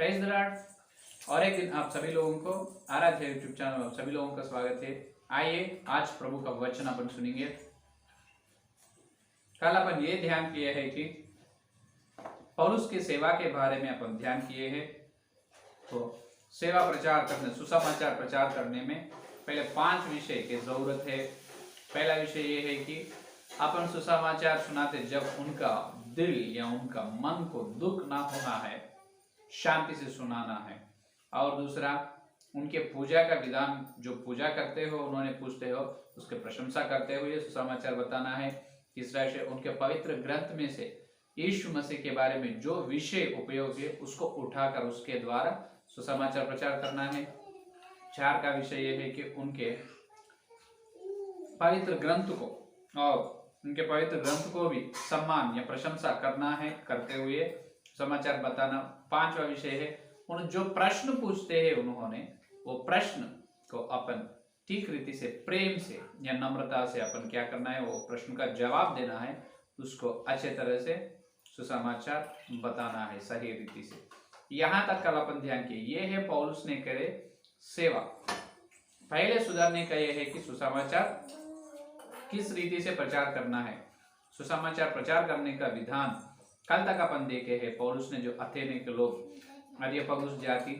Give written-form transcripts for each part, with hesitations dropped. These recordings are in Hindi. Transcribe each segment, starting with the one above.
Praise the Lord. और एक दिन आप सभी लोगों को आराध्य यूट्यूब चैनल में आप सभी लोगों का स्वागत है। आइए आज प्रभु का वचन अपन सुनेंगे। कल अपन ये ध्यान किए हैं कि पौलुस की सेवा के बारे में अपन ध्यान किए हैं। तो सेवा प्रचार करने, सुसमाचार प्रचार करने में पहले 5 विषय की जरूरत है। पहला विषय ये है कि अपन सुसमाचार सुनाते जब उनका दिल या उनका मन को दुख ना होना है, शांति से सुनाना है। और दूसरा, उनके पूजा का विधान, जो पूजा करते हो, उन्होंने पूछते हो, उसके प्रशंसा करते हुए सुसमाचार बताना है। तीसरा विषय, उनके पवित्र ग्रंथ में से यीशु मसीह के बारे में जो विषय उपयोग है उसको उठाकर उसके द्वारा सुसमाचार प्रचार करना है। 4 का विषय यह है कि उनके पवित्र ग्रंथ को और उनके पवित्र ग्रंथ को भी सम्मान या प्रशंसा करना है, करते हुए समाचार बताना। 5वां विषय है उन जो प्रश्न पूछते हैं उन्होंने वो प्रश्न को अपन ठीक रीति से, प्रेम से या नम्रता से अपन क्या करना है, वो प्रश्न का जवाब देना है, उसको अच्छे तरह से सुसमाचार बताना है सही रीति से। यहाँ तक कल अपन ध्यान किए। ये है पौलुस ने करे सेवा। पहले सुधारने का यह है कि सुसमाचार किस रीति से प्रचार करना है। सुसमाचार प्रचार करने का विधान कल तक अपन देखे हैं। पौलुस ने जो अथेने के लोग, अरियोपागुस जाति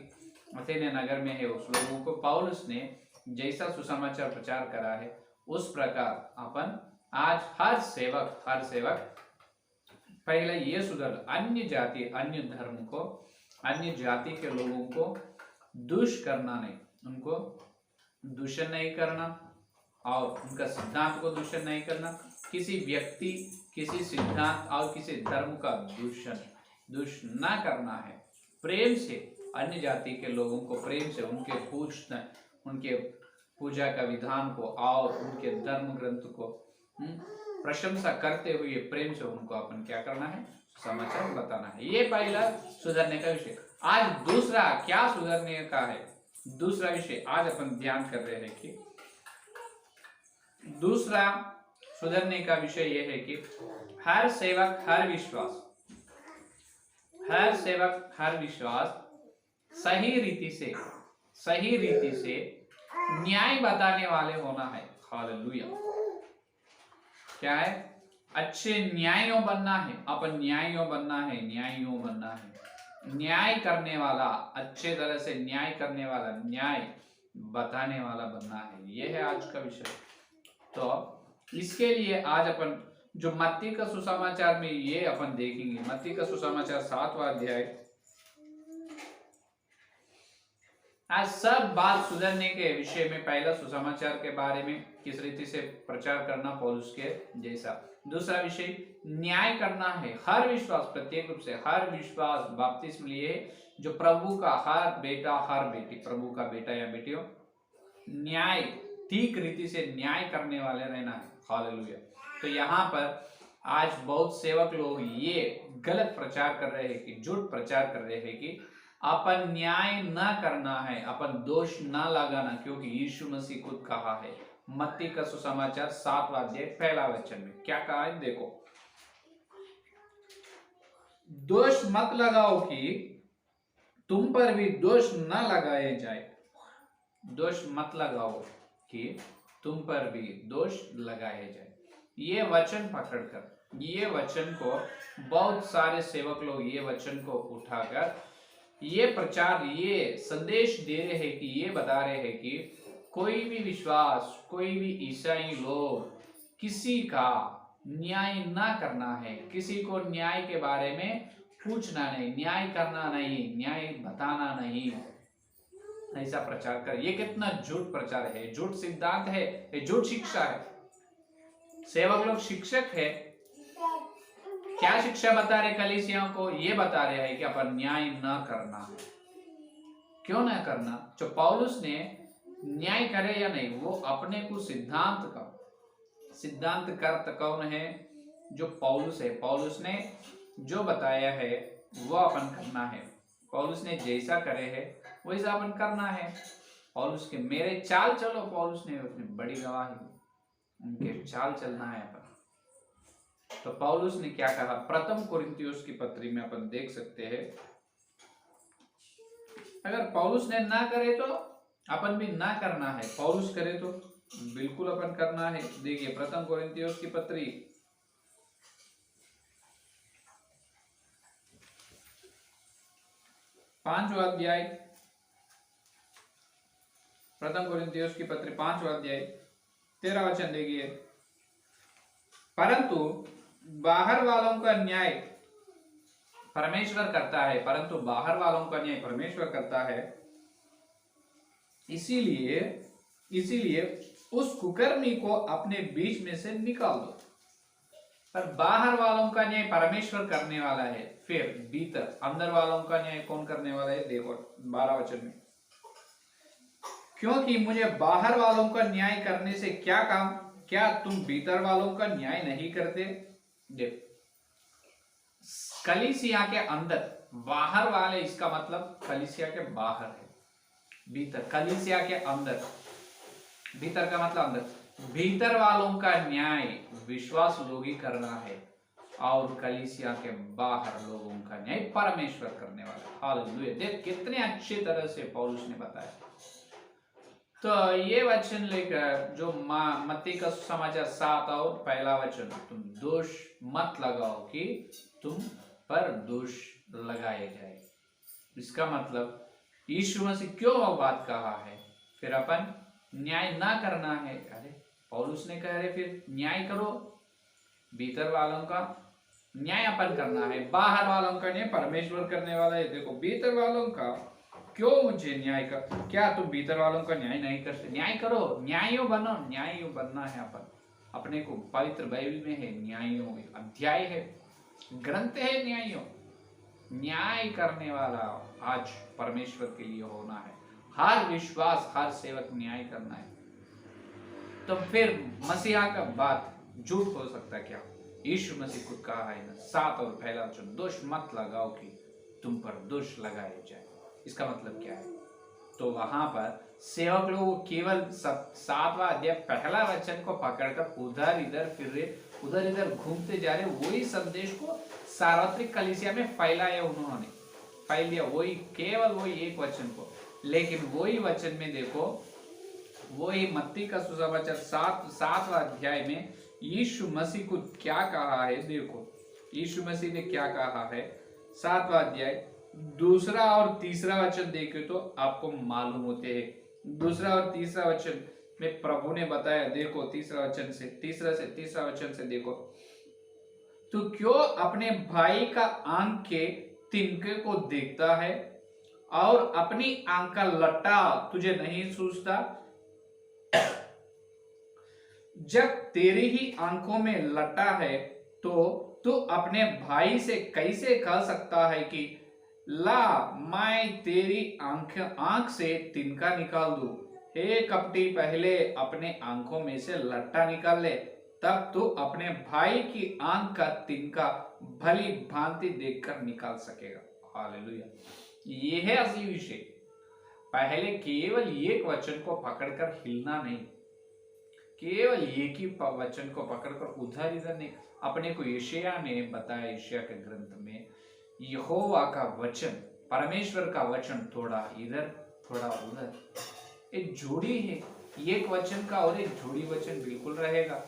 अथेने नगर में है, उस लोगों को पौलुस ने जैसा सुसमाचार प्रचार करा है उस प्रकार अपन आज हर सेवक पहले ये सुधर, अन्य जाति, अन्य धर्म को, अन्य जाति के लोगों को दुष्ट करना नहीं, उनको दूषण नहीं करना और उनका सिद्धांत को दूषण नहीं करना। किसी व्यक्ति, किसी सिद्धांत और किसी धर्म का दूषण ना करना है। प्रेम से अन्य जाति के लोगों को प्रेम से उनके पूजा का विधान को और उनके धर्म ग्रंथ को प्रशंसा करते हुए प्रेम से उनको अपन क्या करना है, समाचार बताना है। ये पहला सुधरने का विषय। आज दूसरा क्या सुधरने का है, दूसरा विषय आज अपन ध्यान कर रहे हैं कि दूसरा सुधरने का विषय यह है कि हर सेवक हर विश्वास सही रीति से न्याय बताने वाले होना है। हालेलुया। क्या है? अच्छे न्यायों बनना है। अपन न्यायों बनना है। न्याय करने वाला, अच्छे तरह से न्याय करने वाला, न्याय बताने वाला बनना है। यह है आज का विषय। तो इसके लिए आज अपन जो मत्ती का सुसमाचार में ये अपन देखेंगे। मत्ती का सुसमाचार 7वां अध्याय। आज सब बात सुधरने के विषय में, पहला सुसमाचार के बारे में किस रीति से प्रचार करना पौलुस के जैसा। दूसरा विषय न्याय करना है। हर विश्वास, प्रत्येक रूप से हर विश्वास बपतिस्म लिए जो प्रभु का हर बेटा, हर बेटी, प्रभु का बेटा या बेटियों, न्याय ठीक रीति से न्याय करने वाले रहना है। हालेलुया। तो यहाँ पर आज बहुत सेवक लोग ये गलत प्रचार कर रहे हैं कि, झूठ प्रचार कर रहे हैं कि अपन न्याय ना करना है, अपन दोष ना लगाना, क्योंकि यीशु मसीह खुद कहा है मत्ती का सुसमाचार 7वां अध्याय 1 वचन में क्या कहा है, देखो, दोष मत लगाओ कि तुम पर भी दोष ना लगाए जाए। दोष मत लगाओ कि तुम पर भी दोष लगाए जाए। ये वचन पकड़कर, ये वचन को बहुत सारे सेवक लोग ये वचन को उठाकर ये प्रचार, ये संदेश दे रहे हैं कि, ये बता रहे हैं कि कोई भी विश्वास, कोई भी ईसाई लोग किसी का न्याय ना करना है, किसी को न्याय के बारे में पूछना नहीं, न्याय करना नहीं, न्याय बताना नहीं, ऐसा प्रचार कर। ये कितना झूठ प्रचार है, झूठ सिद्धांत है, ये झूठ शिक्षा है। सेवक लोग शिक्षक है। क्या शिक्षा बता रहे कलीसियाओं को? ये बता रहे हैं कि अपन न्याय न करना है। क्यों न करना? जो पौलुस ने न्याय करे या नहीं, वो अपने को सिद्धांत करता कौन है? जो पौलुस है। पौलुस ने जो बताया है वो अपन करना है। पौलुस ने जैसा करे है वैसा अपन करना है। पौलुस के मेरे चाल चलो, पौलुस ने अपनी बड़ी गवाही, उनके चाल चलना है अपन। तो पौलुस ने क्या कहा? प्रथम कोरिन्थियोस की पत्री में अपन देख सकते हैं अगर पौलुस ने ना करे तो अपन भी ना करना है, पौलुस करे तो बिल्कुल अपन करना है। देखिए प्रथम कोरिन्थियों की पत्री 5वां अध्याय, प्रथम कोरिन्थियों की पत्री 5वां अध्याय 13 वचन देखिए। परंतु बाहर वालों का न्याय परमेश्वर करता है, परंतु बाहर वालों का न्याय परमेश्वर करता है, इसीलिए इसीलिए उस कुकर्मी को अपने बीच में से निकाल दो। पर बाहर वालों का न्याय परमेश्वर करने वाला है, फिर भीतर अंदर वालों का न्याय कौन करने वाला है? देखो 12 वचन में, क्योंकि मुझे बाहर वालों का न्याय करने से क्या काम, क्या तुम भीतर वालों का न्याय नहीं करते? देखो कलीसिया के अंदर, बाहर वाले इसका मतलब कलीसिया के बाहर है, भीतर कलीसिया के अंदर, भीतर का मतलब अंदर, भीतर वालों का न्याय विश्वास लोग ही करना है और कलीसिया के बाहर लोगों का न्याय परमेश्वर करने वाला है। हालेलुया। देख कितने अच्छी तरह से पौलुस ने बताया। तो ये वचन लेकर जो मत्ती का समाचार 7 और पहला वचन, तुम दोष मत लगाओ कि तुम पर दोष लगाए जाए। इसका मतलब यीशु मसीह क्यों वो बात कहा है, फिर अपन न्याय ना करना है। अरे पौलुस ने कह रहे फिर न्याय करो, भीतर वालों का न्याय अपन करना है, बाहर वालों का न्याय परमेश्वर करने वाला है। देखो भीतर वालों का क्यों मुझे न्याय कर, क्या तुम भीतर वालों का न्याय नहीं करते? न्याय करो, न्यायियों बनो, न्यायियों बनना है अपन। अपने को पवित्र बाइबल में है न्यायियों अध्याय है, ग्रंथ है न्यायियों, न्याय करने वाला आज परमेश्वर के लिए होना है। हर विश्वास, हर सेवक न्याय करना है। तो फिर मसीहा का बात झूठ हो सकता है क्या? यीशु मसीह खुद कहा है ना 7 और पहला वचन, दोष मत लगाओ कि तुम पर दोष लगाए जाए। इसका मतलब क्या है? तो वहां पर सेवक लोग केवल 7वां अध्याय पहला वचन को पकड़कर उधर इधर फिर रहे, उधर इधर घूमते जा रहे, वही संदेश को सार्वत्रिक कलीसिया में फैलाया, उन्होंने फैल दिया वही, केवल वही एक वचन को। लेकिन वही वचन में देखो, वही मत्ती का सुसमाचार 7वां अध्याय में यीशु मसीह को क्या कहा है। देखो यीशु मसीह ने क्या कहा है, 7वां अध्याय 2 और 3 वचन देखे तो आपको मालूम होते हैं। 2 और 3 वचन में प्रभु ने बताया, देखो 3 वचन से 3 वचन से देखो, तू क्यों अपने भाई का आंख के तिनके को देखता है और अपनी आंख का लट्टा तुझे नहीं सूझता? जब तेरी ही आंखों में लट्टा है तो तू अपने भाई से कैसे कह सकता है कि ला मैं तेरी आंख से तिनका निकाल दूं? हे कपटी, पहले अपने आंखों में से लट्टा निकाल ले, तब तू अपने भाई की आंख का तिनका भली भांति देखकर निकाल सकेगा। हालेलुया। ये है असली विषय। पहले केवल एक वचन को पकड़कर हिलना नहीं, केवल एक ही वचन को पकड़कर उधर इधर नहीं। अपने को यशायाह ने बताया, यशायाह के ग्रंथ में यहोवा का वचन, परमेश्वर का वचन थोड़ा इधर थोड़ा उधर, एक जोड़ी है, एक वचन का और एक जोड़ी वचन बिल्कुल रहेगा।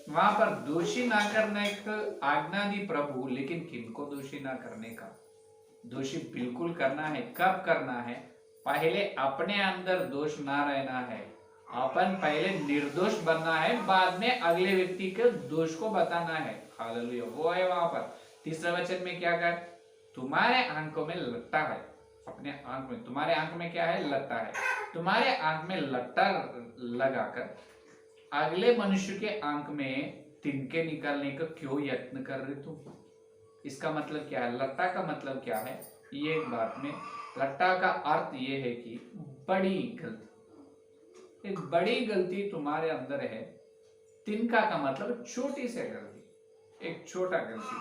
वहां पर दोषी ना करने का आज्ञा दी प्रभु, लेकिन किनको दोषी ना करने का? दोषी बिल्कुल करना है। कब करना है? पहले अपने अंदर दोष ना रहना है, अपन पहले निर्दोष बनना है, बाद में अगले व्यक्ति के दोष को बताना है। हालेलुया। वो है वहां पर 3 वचन में क्या कहा? तुम्हारे आंखों में लट्टा है, अपने आंख में, तुम्हारे आंख में क्या है? लट्टा है। तुम्हारे आंख में लट्टा लगाकर अगले मनुष्य के आंख में तिनके निकालने का क्यों यत्न कर रहे तुम? इसका मतलब क्या है? लट्टा का मतलब क्या है? ये एक बात में लट्टा का अर्थ ये है कि बड़ी गलती, एक बड़ी गलती तुम्हारे अंदर है। तिनका का मतलब छोटी सी गलती, एक छोटा गलती,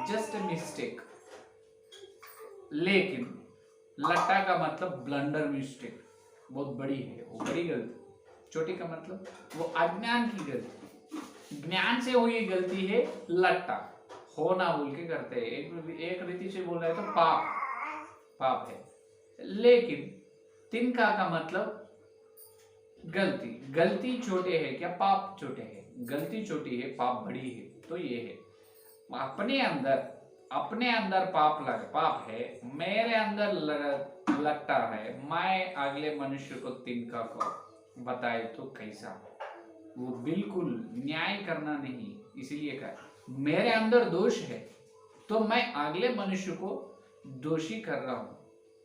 जस्ट मिस्टेक। लेकिन लट्टा का मतलब ब्लंडर मिस्टेक, बहुत बड़ी है वो बड़ी गलती। छोटी का मतलब वो अज्ञान की गलती, ज्ञान से हुई गलती है लट्टा, होना बोल के करते हैं। एक रीति से बोल रहे तो पाप, पाप है। लेकिन तिनका का मतलब गलती, गलती छोटे है क्या, पाप छोटे है, गलती छोटी है, पाप बड़ी है। तो ये है अपने अंदर पाप है, मेरे अंदर लगता है, मैं अगले मनुष्य को तिनका को बताए तो कैसा, वो बिल्कुल न्याय करना नहीं। इसलिए कहा मेरे अंदर दोष है तो मैं अगले मनुष्य को दोषी कर रहा हूं।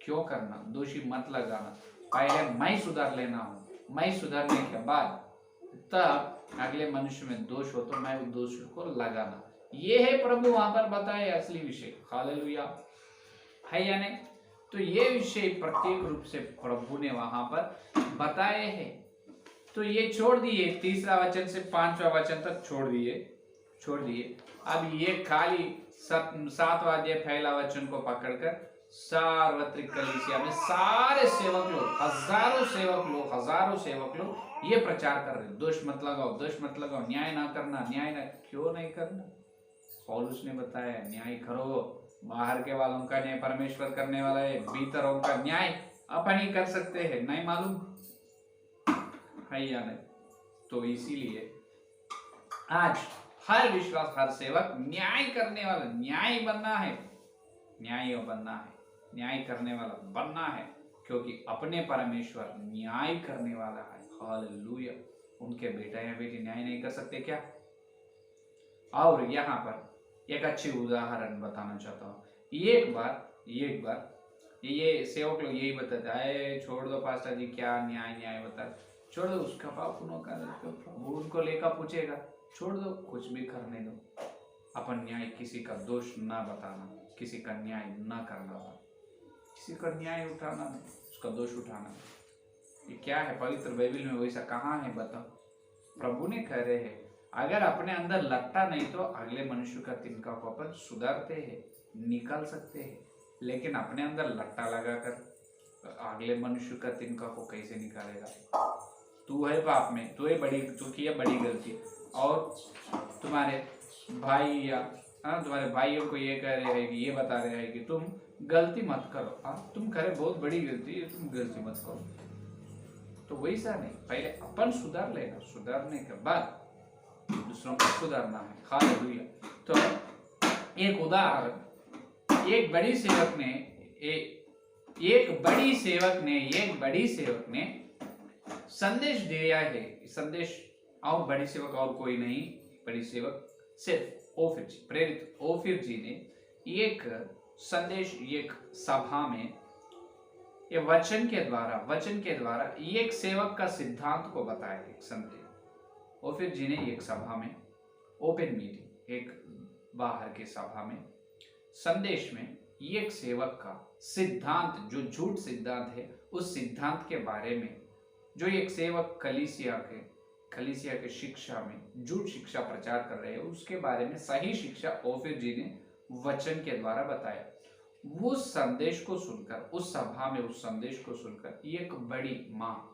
क्यों करना, दोषी मत लगाना, पहले मैं सुधार लेना हूं, मैं सुधरने के बाद तब अगले मनुष्य में दोष हो तो मैं उस दोष को लगाना। ये है प्रभु वहां पर बताए असली विषय। हालेलुया, है या नहीं? तो ये विषय प्रत्येक रूप से प्रभु ने वहां पर बताए हैं। तो ये छोड़ दिए, 3रा वचन से 5वां वचन तक छोड़ दिए। अब ये खाली 7वां अध्याय 1 वचन को पकड़कर सार्वत्रिक कलीसिया में सारे सेवक लोग, हजारों सेवक लोग ये प्रचार कर रहे, दोष मत लगाओ, न्याय ना करना, क्यों नहीं करना? पौलुस ने बताया न्याय करो, बाहर के वालों का न्याय परमेश्वर करने वाला है, भीतरों का न्याय अपन ही कर सकते हैं, नहीं मालूम है या नहीं? तो इसीलिए आज हर विश्वास, हर सेवक न्याय करने वाला, न्याय बनना है, न्याय करने वाला बनना है, क्योंकि अपने परमेश्वर न्याय करने वाला है। हालेलुया, उनके बेटा या बेटी न्याय नहीं कर सकते क्या? और यहाँ पर एक अच्छी उदाहरण बताना चाहता हूँ। एक बार ये सेवक लोग यही बताते हैं, छोड़ दो पास्टर जी, क्या न्याय बता, छोड़ दो, उसका पाप प्रभु उनको लेकर पूछेगा, छोड़ दो, कुछ भी करने दो, अपन न्याय, किसी का दोष ना बताना, किसी का न्याय ना करना, किसी का न्याय उठाना नहीं, उसका दोष उठाना। ये क्या है? पवित्र बाइबल में वैसा कहाँ है बताओ? प्रभु ने कह रहे हैं अगर अपने अंदर लगता नहीं तो अगले मनुष्य का तिनका को अपन सुधारते हैं, निकाल सकते हैं, लेकिन अपने अंदर लट्टा लगाकर अगले मनुष्य का तिनका को कैसे निकालेगा? तू है पाप में, तू किया बड़ी गलती, और तुम्हारे भाई या तुम्हारे भाइयों को ये कह रहे हैं कि, ये बता रहे हैं कि तुम गलती मत करो, तुम करे बहुत बड़ी गलती है, तुम गलती मत करो। तो वैसा नहीं, पहले अपन सुधार लेना, सुधारने के बाद दूसरों को सुधारना है। हालेलुया। तो एक उदाहरण, एक बड़ी सेवक ने संदेश दिया है। संदेश और बड़ी सेवक और कोई नहीं, बड़ी सेवक सिर्फ ओफिर जी, प्रेरित ओफिर जी ने एक संदेश, एक सभा में ये वचन के द्वारा एक सेवक का सिद्धांत को बताया। एक संदेश ओफिर जी ने एक सभा में, ओपन मीटिंग, एक बाहर के सभा में, संदेश में एक सेवक का सिद्धांत, जो झूठ सिद्धांत है, उस सिद्धांत के बारे में, जो एक सेवक कलीसिया के शिक्षा में झूठ शिक्षा प्रचार कर रहे हैं, उसके बारे में सही शिक्षा ओफिर जी ने वचन के द्वारा बताया। उस संदेश को सुनकर, उस सभा में उस संदेश को सुनकर एक बड़ी माँ,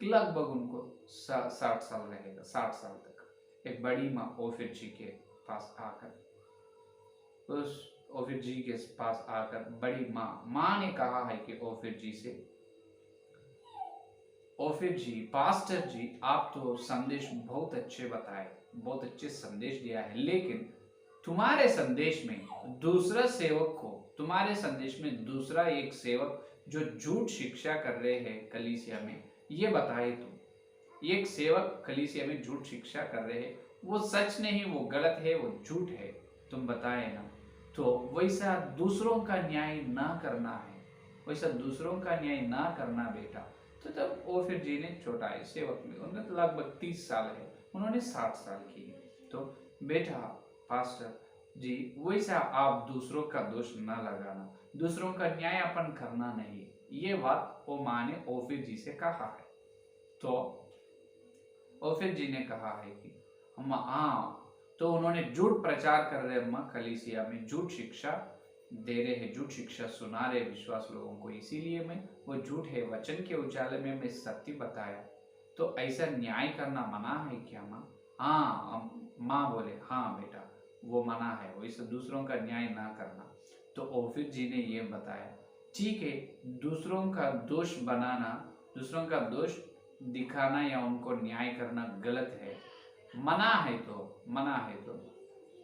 लगभग उनको 60 साल रहेगा, 60 साल तक, एक बड़ी माँ ओफिर जी के पास आकर, बड़ी माँ ने कहा है कि ओफिर जी से, ओफिर जी, पास्टर जी, आप तो संदेश बहुत अच्छे बताए, बहुत अच्छे संदेश दिया है, लेकिन तुम्हारे संदेश में दूसरा एक सेवक जो झूठ शिक्षा कर रहे हैं कलीसिया में, ये बताए तुम। एक सेवक कलीसिया में झूठ शिक्षा कर रहे हैं, वो सच नहीं, वो गलत है, वो झूठ है, तुम बताए ना। तो वैसा दूसरों का न्याय ना करना है, वैसा दूसरों का न्याय ना करना बेटा। तो तब ओफिर जी ने, छोटा है सेवक में, उनका तो लगभग 30 साल है, उन्होंने 60 साल की। तो बेटा पास्टर जी, वैसा आप दूसरों का दोष ना लगाना, दूसरों का न्याय अपन करना नहीं, ये बात वो माँ ने ओफिर जी से कहा है। तो ओफिर जी ने कहा है कि तो उन्होंने झूठ प्रचार कर रहे अम्मा, कलीसिया में झूठ शिक्षा दे रहे हैं, झूठ शिक्षा सुना रहे विश्वास लोगों को, इसीलिए मैं, वो झूठ है, वचन के उजाले में मैं सत्य बताया। तो ऐसा न्याय करना मना है क्या माँ? हाँ, माँ बोले हाँ बेटा, वो मना है, वैसे दूसरों का न्याय ना करना। तो ओफिर जी ने ये बताया, ठीक है, दूसरों का दोष बनाना, दूसरों का दोष दिखाना या उनको न्याय करना गलत है, मना है तो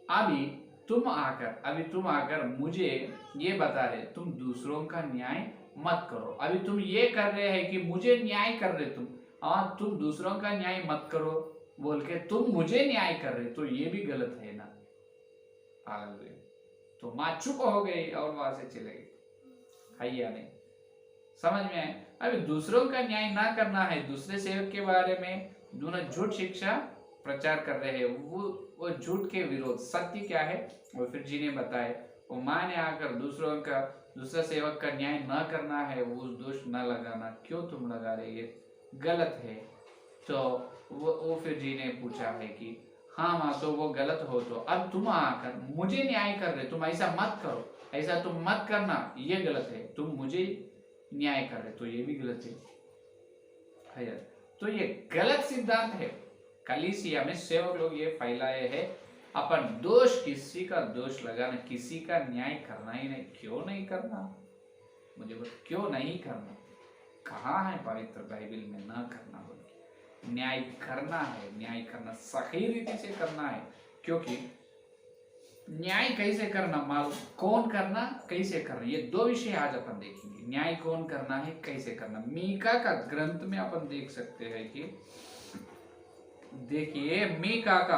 अभी तुम आकर मुझे ये बता रहे तुम दूसरों का न्याय मत करो। अभी तुम ये कर रहे हैं कि मुझे न्याय कर रहे तुम दूसरों का न्याय मत करो बोल के तुम मुझे न्याय कर रहे, तो ये भी गलत है ना। हालेलुया। तो माँ चुप हो गई और वहां से चले गई। हैया नहीं समझ में आए। अभी दूसरों का न्याय ना करना है, दूसरे सेवक के बारे में जो ना झूठ शिक्षा प्रचार कर रहे हैं, वो झूठ के विरोध सत्य क्या है वो फिर जी ने बताए। वो माँ ने आकर दूसरा सेवक का न्याय न करना है, वो दोष न लगाना, क्यों तुम लगा रहे, ये गलत है। तो वो फिर जी ने पूछा है कि हाँ माँ तो वो गलत हो, तो अब तुम आकर मुझे न्याय कर रहे, तुम ऐसा मत करो, ऐसा तुम मत करना, ये गलत है, तुम मुझे न्याय कर रहे तो ये भी गलत है। तो ये गलत सिद्धांत है। कलीसिया में सेवक लोग ये फैलाए हैं, अपन दोष, किसी का दोष लगाना, किसी का न्याय करना ही नहीं। क्यों नहीं करना, मुझे क्यों नहीं करना, कहाँ है पवित्र बाइबल में ना करना बोल के। न्याय करना है, न्याय करना सही रीति से करना है। क्योंकि न्याय कैसे करना मालूम, कौन करना कैसे करना, ये दो विषय आज अपन देखेंगे। न्याय कौन करना है, कैसे करना। मीका का ग्रंथ में अपन देख सकते हैं कि देखिए मीका का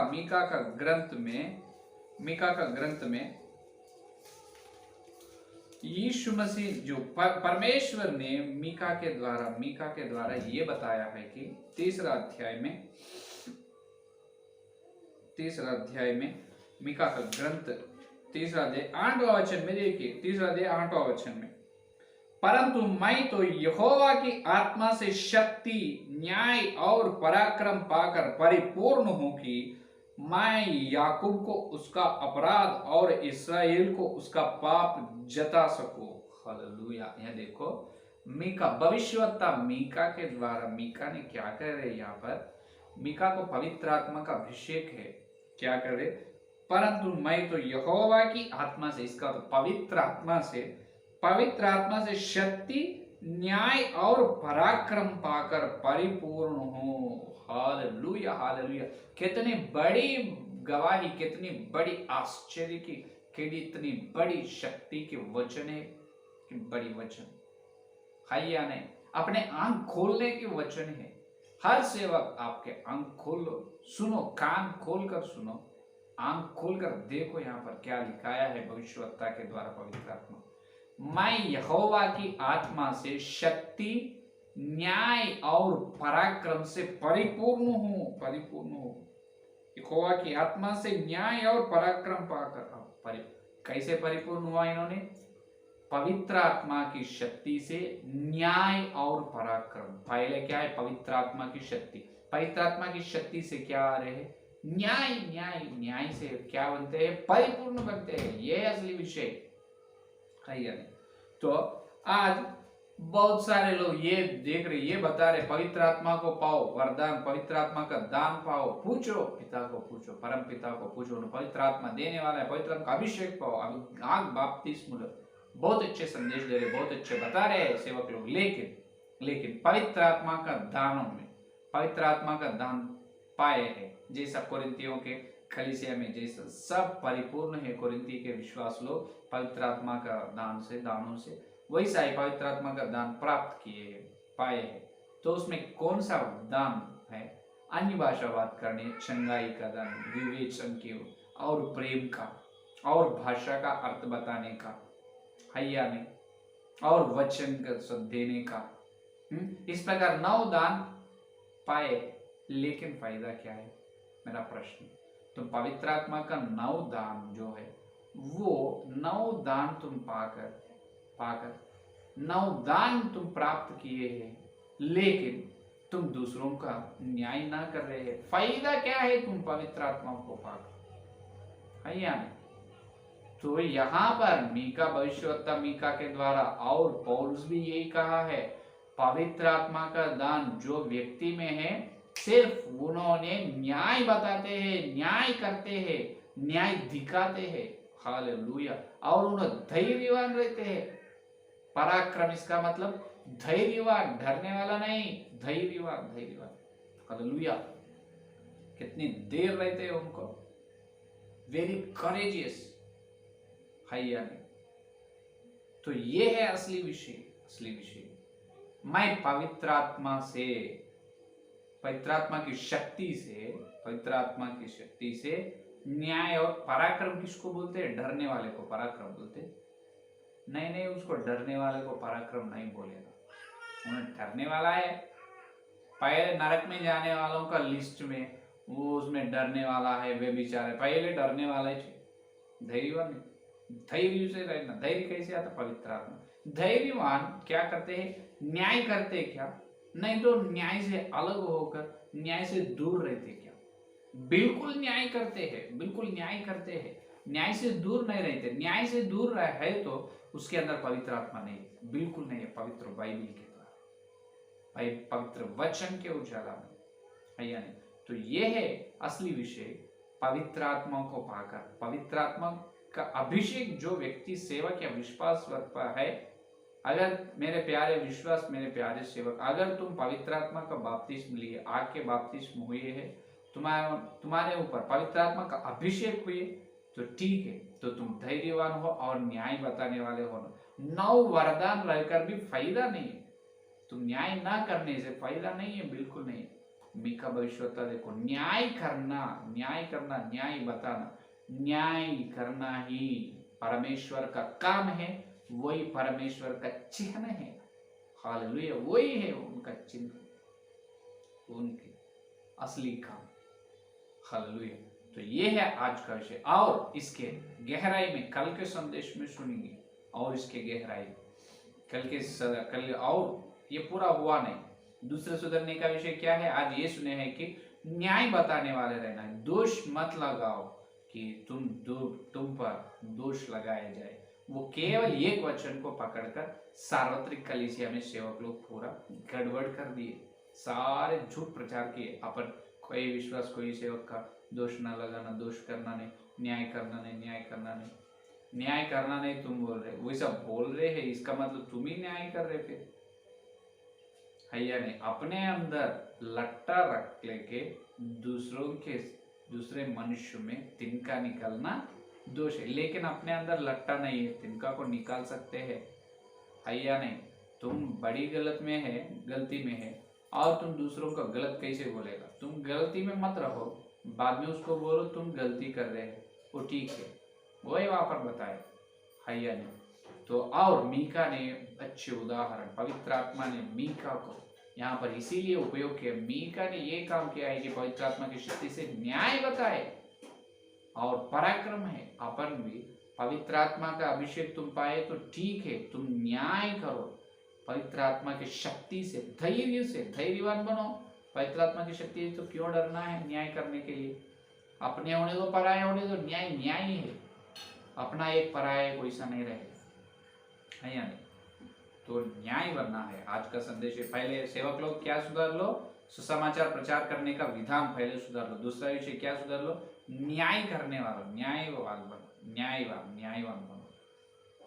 ग्रंथ में यीशु मसीह जो परमेश्वर ने मीका के द्वारा ये बताया है कि तीसरा अध्याय में मीका का ग्रंथ 3 अध्याय 8वां वचन में देखिए, 3 अध्याय 8वां वचन में, परंतु मैं तो यहोवा की आत्मा से शक्ति, न्याय और पराक्रम पाकर परिपूर्ण हूं कि मैं याकूब को उसका अपराध और इस्राएल को उसका पाप जता सकूं। हालेलुया। यह देखो मीका, भविष्यवक्ता मीका के द्वारा मीका ने क्या कर रहे, यहाँ पर मीका को पवित्र आत्मा का अभिषेक है, क्या करे, परंतु मैं तो यहोवा की आत्मा से, इसका तो पवित्र आत्मा से शक्ति, न्याय और पराक्रम पाकर परिपूर्ण हूं। Hallelujah hallelujah. कितनी बड़ी गवाही, कितनी बड़ी आश्चर्य की, कितनी बड़ी शक्ति के वचन है, कि बड़ी वचन है या नहीं, अपने आंख खोलने के वचन है। हर सेवक आपके आंख खोल लो, सुनो, कान खोलकर सुनो, आंख खोलकर देखो यहाँ पर क्या लिखाया है भविष्यवक्ता के द्वारा पवित्र आत्मा। मैं यहोवा की आत्मा से शक्ति, न्याय और पराक्रम से परिपूर्ण हूं। यहोवा की आत्मा से न्याय और पराक्रम पाकर कैसे परिपूर्ण हुआ इन्होंने, पवित्र आत्मा की शक्ति से न्याय और पराक्रम। पहले क्या है, पवित्र आत्मा की शक्ति, पवित्र आत्मा की शक्ति से क्या आ रहे हैं, न्याय से क्या बनते हैं, परिपूर्ण बनते हैं। ये असली विषय है या नहीं। तो आज बहुत सारे लोग ये देख रहे, ये बता रहे पवित्र आत्मा को पाओ वरदान, पवित्र आत्मा का दान पाओ, पूछो पिता को, पूछो परम पिता को, पूछो पवित्र आत्मा देने वाला है, पवित्र आत्मा का अभिषेक पाओ। अब आग बपतिस्मा बहुत अच्छे संदेश दे रहे, बहुत अच्छे बता रहे हैं सेवक लोग, लेकिन पवित्र आत्मा का दानों में पवित्र आत्मा का दान पाए हैं, जैसा कोरिन्थियों के कलीसिया में जैसा सब परिपूर्ण है, कोरिन्थी के विश्वास लोग पवित्र आत्मा का दानों से वैसा ही पवित्र आत्मा का दान प्राप्त किए हैं, पाए हैं। तो उसमें कौन सा दान है, अन्य भाषा बात करने, चंगाई का दान, विवेचन के और प्रेम का और भाषा का अर्थ बताने का, हैया में, और वचन का देने का। इस प्रकार 9 दान पाए, लेकिन फायदा क्या है, मेरा प्रश्न। तो पवित्र आत्मा का 9 दान जो है, वो 9 दान तुम पाकर 9 दान तुम प्राप्त किए हैं, लेकिन तुम दूसरों का न्याय ना कर रहे हैं। फायदा क्या है तुम पवित्र आत्मा को पाकर, है या नहीं। तो यहाँ पर मीका, भविष्यवक्ता मीका के द्वारा, और पौलुस भी यही कहा है, पवित्र आत्मा का दान जो व्यक्ति में है, सिर्फ उन्होंने न्याय बताते हैं, न्याय करते हैं, न्याय दिखाते हैं। हालेलुया। और उन्हें धैर्यवान रहते हैं। पराक्रम इसका मतलब धैर्यवान, डरने वाला नहीं, धैर्यवान, धैर्यवान। हालेलुया। कितनी देर रहते हैं उनको, वेरी करेजियस है या नहीं। तो ये है असली विषय, असली विषय। मैं पवित्र आत्मा से, पवित्र आत्मा की शक्ति से, पवित्र आत्मा की शक्ति से न्याय और पराक्रम किसको बोलते हैं? डरने वाले को पराक्रम बोलते हैं। नहीं नहीं, उसको डरने वाले को पराक्रम नहीं बोलेगा। उन्हें डरने वाला है, पहले नरक में जाने वालों का लिस्ट में वो उसमें डरने वाला है, वे बेचारे पहले डरने वाले थे। धैर्यवान, धैर्य से रहना। धैर्य कैसे आता? पवित्र आत्मा। धैर्यवान क्या करते हैं? न्याय करते क्या? नहीं तो न्याय से अलग होकर न्याय से दूर रहते क्या? बिल्कुल न्याय करते हैं, बिल्कुल न्याय करते हैं, न्याय से दूर नहीं रहते। न्याय से दूर है तो उसके अंदर पवित्र आत्मा नहीं, बिल्कुल नहीं है। पवित्र बाइबल के द्वारा, पवित्र वचन के उजाला में, या नहीं? तो ये है असली विषय। पवित्र आत्मा को पाकर, पवित्र आत्मा का अभिषेक जो व्यक्ति सेवक या विश्वास है, अगर मेरे प्यारे विश्वास, मेरे प्यारे सेवक, अगर तुम पवित्र आत्मा का बपतिस्म लिए, आग के बपतिस्म हुए है, तुम्हारे ऊपर पवित्र आत्मा का अभिषेक हुए, तो ठीक है, तो तुम धैर्यवान हो और न्याय बताने वाले हो। 9 वरदान रहकर भी फायदा नहीं है। तुम न्याय ना करने से फायदा नहीं है, बिल्कुल नहीं। मीका भविष्यवक्ता देखो, न्याय करना, न्याय करना, न्याय बताना, न्याय करना ही परमेश्वर का काम है, वही परमेश्वर का चिन्ह है। हालेलुया, वही है उनका चिन्ह, उनके असली काम। हालेलुया। तो ये है आज का विषय, और इसके गहराई में कल के संदेश में सुनेंगे, और इसके गहराई कल और ये पूरा हुआ नहीं। दूसरे सुधरने का विषय क्या है? आज ये सुने हैं कि न्याय बताने वाले रहना है। दोष मत लगाओ कि तुम पर दोष लगाया जाए। वो केवल एक वचन को पकड़कर सार्वत्रिक कलीसिया में सेवक लोग पूरा गड़बड़ कर दिए, सारे झूठ प्रचार किए। अपन कोई विश्वास, कोई सेवक का दोष न लगाना, दोष करना नहीं, न्याय करना नहीं, न्याय करना नहीं, न्याय करना नहीं तुम बोल रहे, वही सब बोल रहे हैं, इसका मतलब तुम ही न्याय कर रहे थे, है या नहीं? अपने अंदर लट्टा रख लेके दूसरे मनुष्य में तिनका निकलना दोष है, लेकिन अपने अंदर लट्टा नहीं है, तिनका को निकाल सकते हैं, है या नहीं? तुम बड़ी गलती में है, और तुम दूसरों का गलत कैसे बोलेगा? तुम गलती में मत रहो, बाद में उसको बोलो तुम गलती कर रहे हो, वो ठीक है, वही वहां पर बताए, है या नहीं? तो और मीका ने अच्छे उदाहरण, पवित्र आत्मा ने मीका को यहाँ पर इसीलिए उपयोग किया। मीका ने ये काम किया है कि पवित्र आत्मा की शक्ति से न्याय बताए और पराक्रम है। अपन भी पवित्र आत्मा का अभिषेक तुम पाए तो ठीक है, तुम न्याय करो पवित्र आत्मा की शक्ति से, धैर्य से, धैर्यवान बनो। पवित्र आत्मा की शक्ति तो क्यों डरना है न्याय करने के लिए? अपने होने दो, पराये होने दो, न्याय न्याय ही है। अपना एक पराया कोई सा नहीं रहेगा, है या नहीं? तो न्याय बनना है। आज का संदेश है, पहले सेवक लोग क्या सुधार लो? सुसमाचार प्रचार करने का विधान पहले सुधार लो। दूसरा विषय क्या सुधार लो? न्याय करने वाला, न्यायवान बनो, न्यायवान बनो।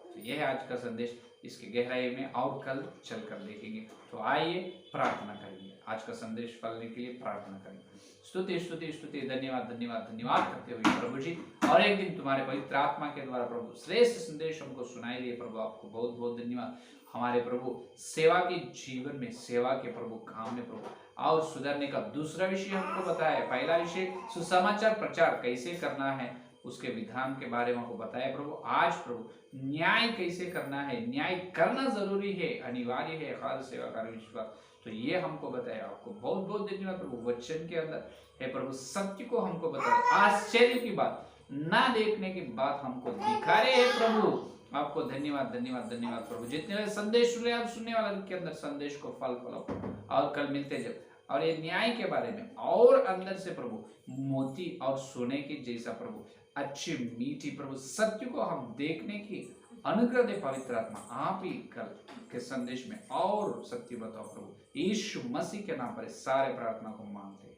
तो यह है आज का संदेश। इसके गहराई में और कल चल कर देखेंगे। तो आइए प्रार्थना करेंगे, आज का संदेश फलने के लिए प्रार्थना करेंगे। स्तुति स्तुति स्तुति, धन्यवाद धन्यवाद धन्यवाद करते हुए प्रभु जी, और एक दिन तुम्हारे पवित्र आत्मा के द्वारा प्रभु श्रेष्ठ संदेश हमको सुनाई दिए। प्रभु आपको बहुत बहुत धन्यवाद। हमारे प्रभु सेवा के जीवन में, सेवा के प्रभु काम में प्रभु और सुधरने का दूसरा विषय हमको बताया। पहला विषय सुसमाचार प्रचार कैसे करना है, उसके विधान के बारे में हमको बताया प्रभु। आज प्रभु न्याय कैसे करना है, न्याय करना जरूरी है, अनिवार्य है हर सेवाकार विश्वास, तो ये हमको बताया। आपको बहुत बहुत धन्यवाद प्रभु। वचन के अंदर है प्रभु, सत्य को हमको बताया, आश्चर्य की बात ना देखने की बात हमको दिखा रहे हैं प्रभु। आपको धन्यवाद धन्यवाद धन्यवाद प्रभु। जितने संदेश सुने, आप सुनने वाले के अंदर संदेश को फल फलाओ, और कल मिलते जब, और ये न्याय के बारे में और अंदर से प्रभु मोती और सोने की जैसा प्रभु अच्छी मीठी प्रभु सत्य को हम देखने की अनुग्रह दे पवित्र आत्मा। आप ही कल के संदेश में और सत्य बताओ प्रभु। यीशु मसीह के नाम पर सारे प्रार्थना को मांगते,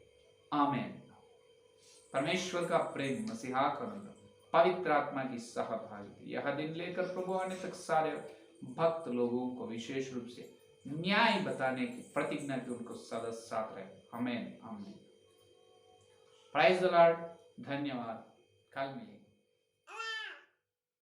आमीन। परमेश्वर का प्रेम, मसीहा का अनुग्रह पवित्र आत्मा की सहभागिता। यह दिन लेकर प्रभु आने तक सारे भक्त लोगों को विशेष रूप से न्याय बताने की प्रतिज्ञा की उनको सदा साथ रहे। आमीन आमीन। Praise the Lord. धन्यवाद। कल मिलेंगे।